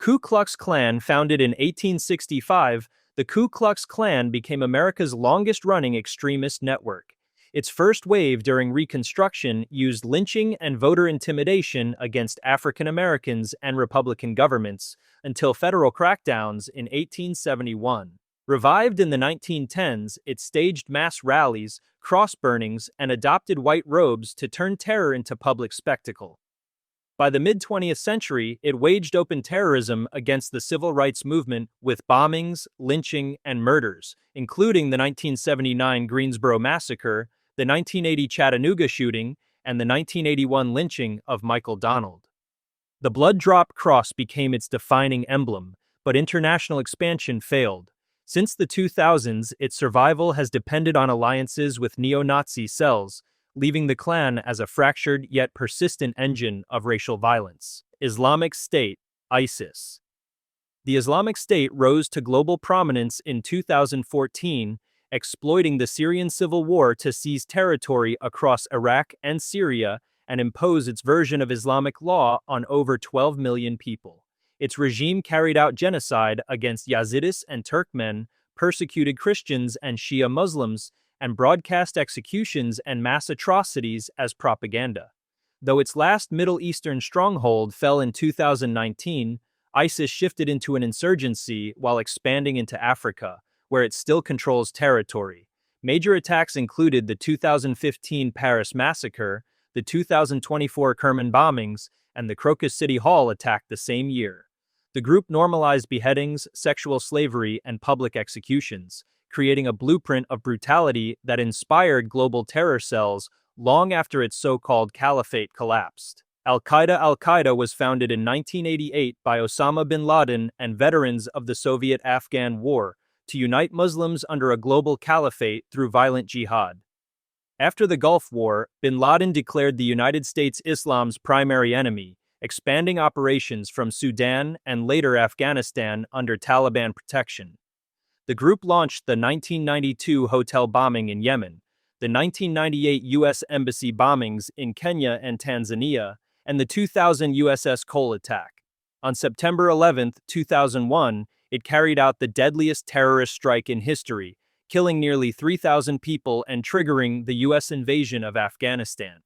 Ku Klux Klan founded in 1865, the Ku Klux Klan became America's longest-running extremist network. Its first wave during Reconstruction used lynching and voter intimidation against African Americans and Republican governments until federal crackdowns in 1871. Revived in the 1910s, it staged mass rallies, cross burnings, and adopted white robes to turn terror into public spectacle. By the mid-20th century, it waged open terrorism against the civil rights movement with bombings, lynching, and murders, including the 1979 Greensboro Massacre, the 1980 Chattanooga shooting, and the 1981 lynching of Michael Donald. The blood-drop cross became its defining emblem, but international expansion failed. Since the 2000s, its survival has depended on alliances with neo-Nazi cells, leaving the Klan as a fractured yet persistent engine of racial violence. Islamic State, ISIS. The Islamic State rose to global prominence in 2014, exploiting the Syrian civil war to seize territory across Iraq and Syria and impose its version of Islamic law on over 12 million people. Its regime carried out genocide against Yazidis and Turkmen, persecuted Christians and Shia Muslims, and broadcast executions and mass atrocities as propaganda. Though its last Middle Eastern stronghold fell in 2019, ISIS shifted into an insurgency while expanding into Africa, where it still controls territory. Major attacks included the 2015 Paris massacre, the 2024 Kerman bombings, and the Crocus City Hall attack the same year. The group normalized beheadings, sexual slavery, and public executions, creating a blueprint of brutality that inspired global terror cells long after its so-called caliphate collapsed. Al-Qaeda was founded in 1988 by Osama bin Laden and veterans of the Soviet-Afghan War to unite Muslims under a global caliphate through violent jihad. After the Gulf War, bin Laden declared the United States Islam's primary enemy, expanding operations from Sudan and later Afghanistan under Taliban protection. The group launched the 1992 hotel bombing in Yemen, the 1998 U.S. embassy bombings in Kenya and Tanzania, and the 2000 USS Cole attack. On September 11, 2001, it carried out the deadliest terrorist strike in history, killing nearly 3,000 people and triggering the U.S. invasion of Afghanistan.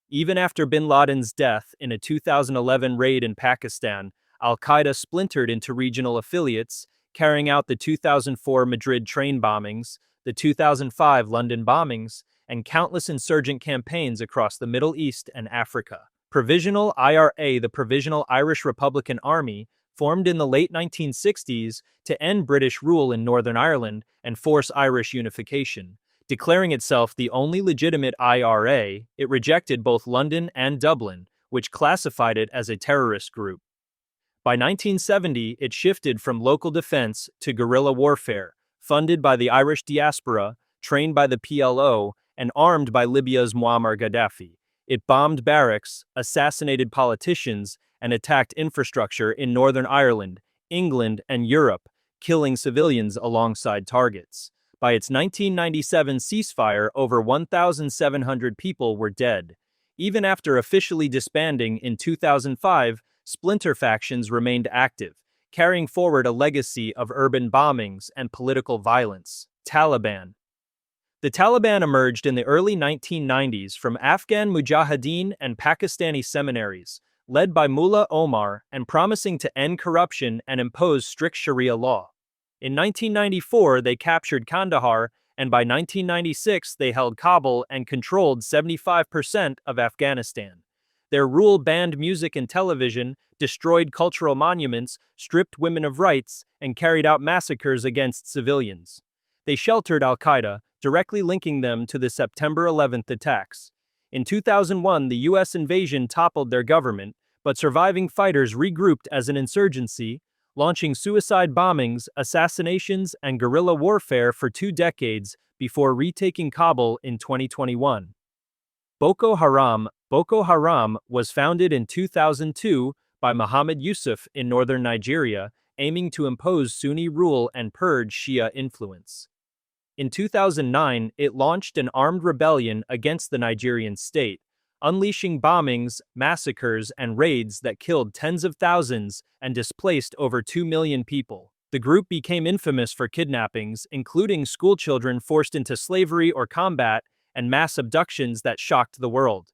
Even after bin Laden's death in a 2011 raid in Pakistan, Al-Qaeda splintered into regional affiliates, carrying out the 2004 Madrid train bombings, the 2005 London bombings, and countless insurgent campaigns across the Middle East and Africa. Provisional IRA, the Provisional Irish Republican Army, formed in the late 1960s to end British rule in Northern Ireland and force Irish unification. Declaring itself the only legitimate IRA, it rejected both London and Dublin, which classified it as a terrorist group. By 1970, it shifted from local defense to guerrilla warfare, funded by the Irish diaspora, trained by the PLO, and armed by Libya's Muammar Gaddafi. It bombed barracks, assassinated politicians, and attacked infrastructure in Northern Ireland, England, and Europe, killing civilians alongside targets. By its 1997 ceasefire, over 1,700 people were dead. Even after officially disbanding in 2005, splinter factions remained active, carrying forward a legacy of urban bombings and political violence. Taliban. The Taliban emerged in the early 1990s from Afghan mujahideen and Pakistani seminaries, led by Mullah Omar and promising to end corruption and impose strict Sharia law. In 1994, they captured Kandahar, and by 1996, they held Kabul and controlled 75% of Afghanistan. Their rule banned music and television, destroyed cultural monuments, stripped women of rights, and carried out massacres against civilians. They sheltered Al-Qaeda, directly linking them to the September 11th attacks. In 2001, the U.S. invasion toppled their government, but surviving fighters regrouped as an insurgency, launching suicide bombings, assassinations, and guerrilla warfare for 2 decades before retaking Kabul in 2021. Boko Haram was founded in 2002 by Muhammad Yusuf in northern Nigeria, aiming to impose Sunni rule and purge Shia influence. In 2009, it launched an armed rebellion against the Nigerian state, unleashing bombings, massacres, and raids that killed tens of thousands and displaced over 2 million people. The group became infamous for kidnappings, including schoolchildren forced into slavery or combat, and mass abductions that shocked the world.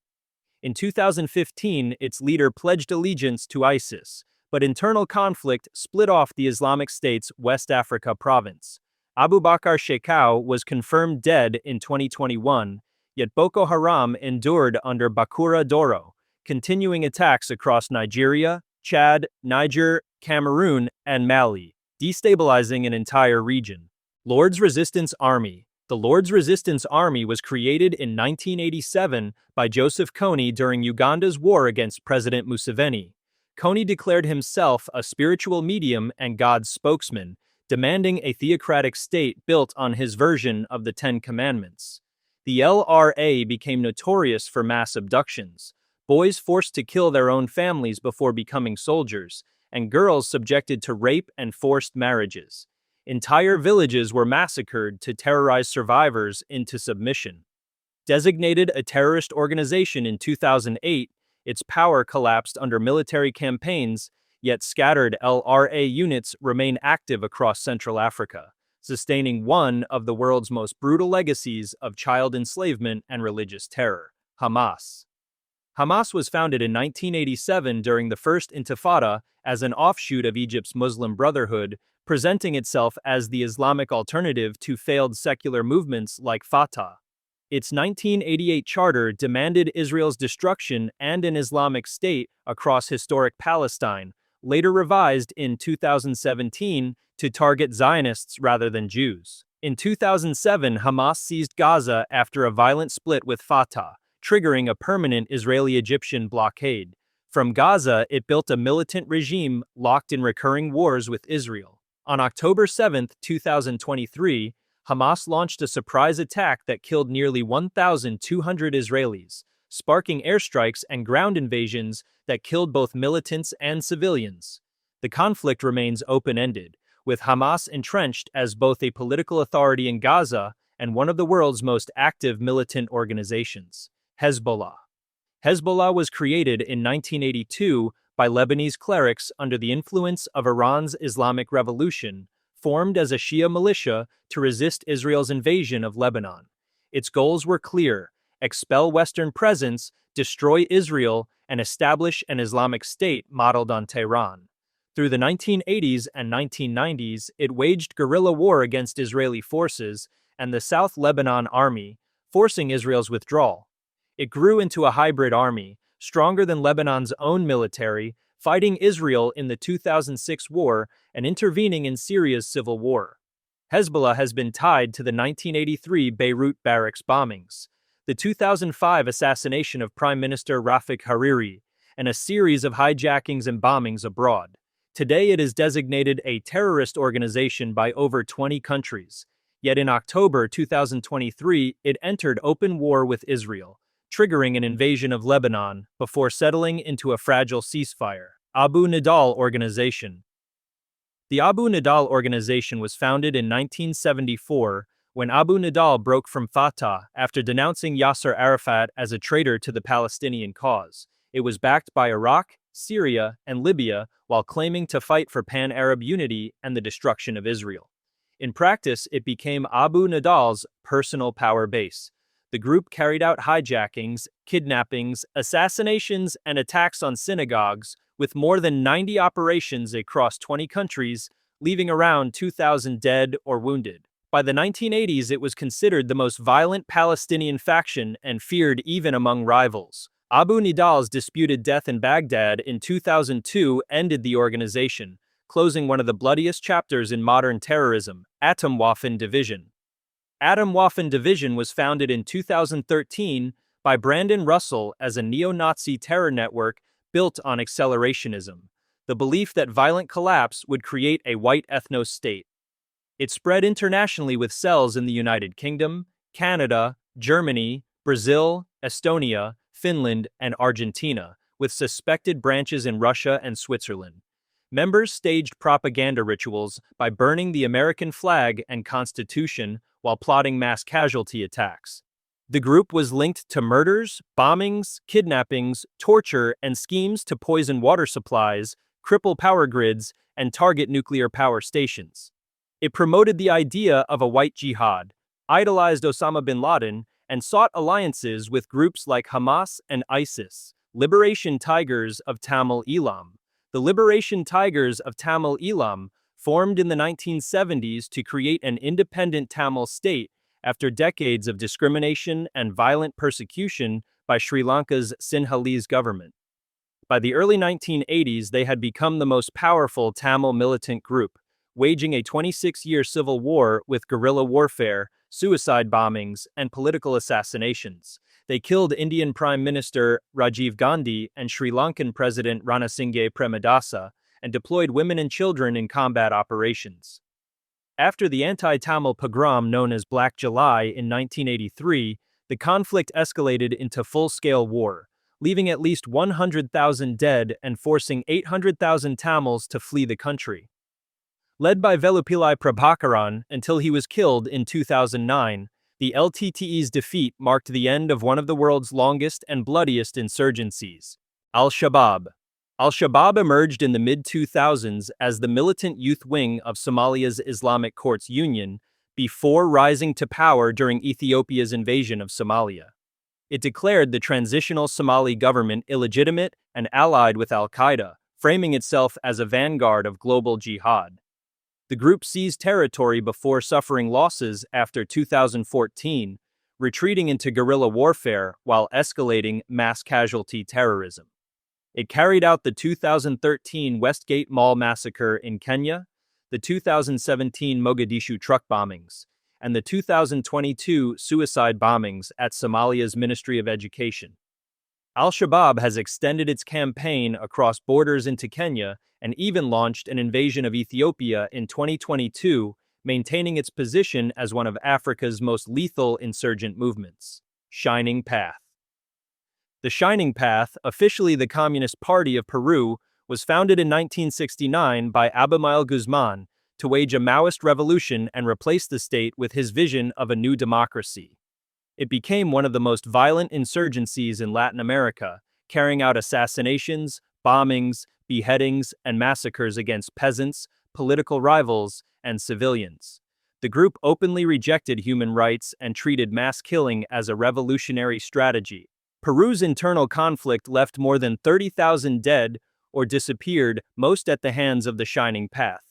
In 2015, its leader pledged allegiance to ISIS, but internal conflict split off the Islamic State's West Africa province. Abu Bakr Shekau was confirmed dead in 2021, yet Boko Haram endured under Bakura Doro, continuing attacks across Nigeria, Chad, Niger, Cameroon, and Mali, destabilizing an entire region. Lord's Resistance Army. The Lord's Resistance Army was created in 1987 by Joseph Kony during Uganda's war against President Museveni. Kony declared himself a spiritual medium and God's spokesman, demanding a theocratic state built on his version of the Ten Commandments. The LRA became notorious for mass abductions, boys forced to kill their own families before becoming soldiers, and girls subjected to rape and forced marriages. Entire villages were massacred to terrorize survivors into submission. Designated a terrorist organization in 2008, its power collapsed under military campaigns, yet scattered LRA units remain active across Central Africa, sustaining one of the world's most brutal legacies of child enslavement and religious terror. Hamas. Hamas was founded in 1987 during the First Intifada as an offshoot of Egypt's Muslim Brotherhood, presenting itself as the Islamic alternative to failed secular movements like Fatah. Its 1988 charter demanded Israel's destruction and an Islamic state across historic Palestine, later revised in 2017 to target Zionists rather than Jews. In 2007, Hamas seized Gaza after a violent split with Fatah, triggering a permanent Israeli-Egyptian blockade. From Gaza, it built a militant regime locked in recurring wars with Israel. On October 7, 2023, Hamas launched a surprise attack that killed nearly 1,200 Israelis, sparking airstrikes and ground invasions that killed both militants and civilians. The conflict remains open-ended, with Hamas entrenched as both a political authority in Gaza and one of the world's most active militant organizations. Hezbollah. Hezbollah was created in 1982 by Lebanese clerics under the influence of Iran's Islamic Revolution, formed as a Shia militia to resist Israel's invasion of Lebanon. Its goals were clear: expel Western presence, destroy Israel, and establish an Islamic state modeled on Tehran. Through the 1980s and 1990s, it waged guerrilla war against Israeli forces and the South Lebanon Army, forcing Israel's withdrawal. It grew into a hybrid army, stronger than Lebanon's own military, fighting Israel in the 2006 war and intervening in Syria's civil war. Hezbollah has been tied to the 1983 Beirut barracks bombings, the 2005 assassination of Prime Minister Rafik Hariri, and a series of hijackings and bombings abroad. Today it is designated a terrorist organization by over 20 countries, yet in October 2023 it entered open war with Israel, triggering an invasion of Lebanon before settling into a fragile ceasefire. Abu Nidal Organization. The Abu Nidal Organization was founded in 1974 when Abu Nidal broke from Fatah after denouncing Yasser Arafat as a traitor to the Palestinian cause. It was backed by Iraq, Syria, and Libya while claiming to fight for pan-Arab unity and the destruction of Israel. In practice, it became Abu Nidal's personal power base. The group carried out hijackings, kidnappings, assassinations, and attacks on synagogues, with more than 90 operations across 20 countries, leaving around 2,000 dead or wounded. By the 1980s, it was considered the most violent Palestinian faction and feared even among rivals. Abu Nidal's disputed death in Baghdad in 2002 ended the organization, closing one of the bloodiest chapters in modern terrorism, Atomwaffen Division. Atomwaffen Division was founded in 2013 by Brandon Russell as a neo-Nazi terror network built on accelerationism, the belief that violent collapse would create a white ethno-state. It spread internationally with cells in the United Kingdom, Canada, Germany, Brazil, Estonia, Finland, and Argentina, with suspected branches in Russia and Switzerland. Members staged propaganda rituals by burning the American flag and Constitution while plotting mass casualty attacks. The group was linked to murders, bombings, kidnappings, torture, and schemes to poison water supplies, cripple power grids, and target nuclear power stations. It promoted the idea of a white jihad, idolized Osama bin Laden, and sought alliances with groups like Hamas and ISIS, Liberation Tigers of Tamil Eelam. The Liberation Tigers of Tamil Eelam formed in the 1970s to create an independent Tamil state after decades of discrimination and violent persecution by Sri Lanka's Sinhalese government. By the early 1980s, they had become the most powerful Tamil militant group, waging a 26-year civil war with guerrilla warfare, suicide bombings, and political assassinations. They killed Indian Prime Minister Rajiv Gandhi and Sri Lankan President Ranasinghe Premadasa, and deployed women and children in combat operations. After the anti-Tamil pogrom known as Black July in 1983, the conflict escalated into full-scale war, leaving at least 100,000 dead and forcing 800,000 Tamils to flee the country. Led by Velupillai Prabhakaran until he was killed in 2009, the LTTE's defeat marked the end of one of the world's longest and bloodiest insurgencies, Al-Shabaab. Al-Shabaab emerged in the mid-2000s as the militant youth wing of Somalia's Islamic Courts Union before rising to power during Ethiopia's invasion of Somalia. It declared the transitional Somali government illegitimate and allied with Al-Qaeda, framing itself as a vanguard of global jihad. The group seized territory before suffering losses after 2014, retreating into guerrilla warfare while escalating mass casualty terrorism. It carried out the 2013 Westgate Mall massacre in Kenya, the 2017 Mogadishu truck bombings, and the 2022 suicide bombings at Somalia's Ministry of Education. Al-Shabaab has extended its campaign across borders into Kenya and even launched an invasion of Ethiopia in 2022, maintaining its position as one of Africa's most lethal insurgent movements. Shining Path. The Shining Path, officially the Communist Party of Peru, was founded in 1969 by Abimael Guzman to wage a Maoist revolution and replace the state with his vision of a new democracy. It became one of the most violent insurgencies in Latin America, carrying out assassinations, bombings, beheadings, and massacres against peasants, political rivals, and civilians. The group openly rejected human rights and treated mass killing as a revolutionary strategy. Peru's internal conflict left more than 30,000 dead or disappeared, most at the hands of the Shining Path.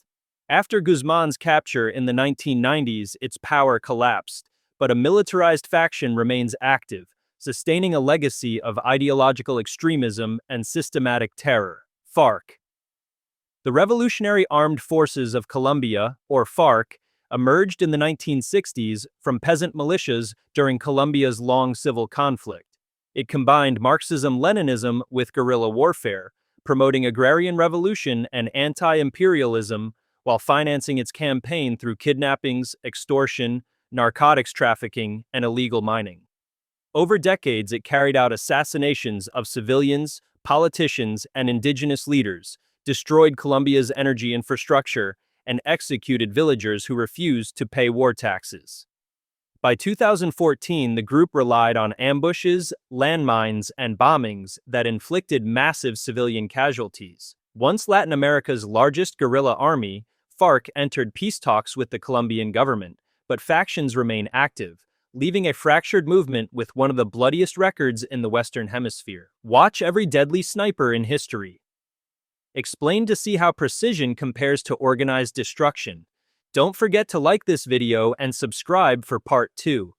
After Guzman's capture in the 1990s, its power collapsed, but a militarized faction remains active, sustaining a legacy of ideological extremism and systematic terror. FARC. The Revolutionary Armed Forces of Colombia, or FARC, emerged in the 1960s from peasant militias during Colombia's long civil conflict. It combined Marxism-Leninism with guerrilla warfare, promoting agrarian revolution and anti-imperialism while financing its campaign through kidnappings, extortion, narcotics trafficking, and illegal mining. Over decades, it carried out assassinations of civilians, politicians, and indigenous leaders, destroyed Colombia's energy infrastructure, and executed villagers who refused to pay war taxes. By 2014, the group relied on ambushes, landmines, and bombings that inflicted massive civilian casualties. Once Latin America's largest guerrilla army, FARC entered peace talks with the Colombian government, but factions remain active, leaving a fractured movement with one of the bloodiest records in the Western Hemisphere. Watch every deadly sniper in history. Explain to see how precision compares to organized destruction. Don't forget to like this video and subscribe for part 2.